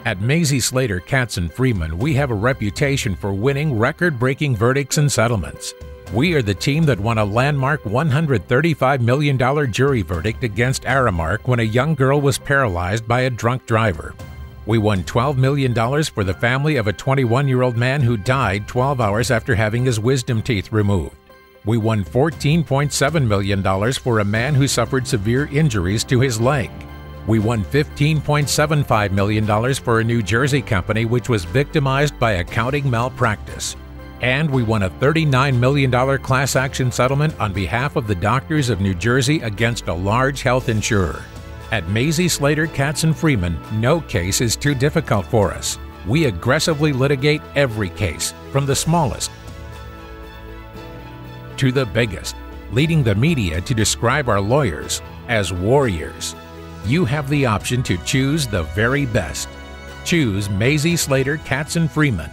At Mazie Slater, Katz & Freeman, we have a reputation for winning record-breaking verdicts and settlements. We are the team that won a landmark $135 million jury verdict against Aramark when a young girl was paralyzed by a drunk driver. We won $12 million for the family of a 21-year-old man who died 12 hours after having his wisdom teeth removed. We won $14.7 million for a man who suffered severe injuries to his leg. We won $15.75 million for a New Jersey company which was victimized by accounting malpractice. And we won a $39 million class action settlement on behalf of the doctors of New Jersey against a large health insurer. At Mazie Slater, Katz & Freeman, no case is too difficult for us. We aggressively litigate every case, from the smallest to the biggest, leading the media to describe our lawyers as warriors. You have the option to choose the very best. Choose Mazie Slater, Katz & Freeman.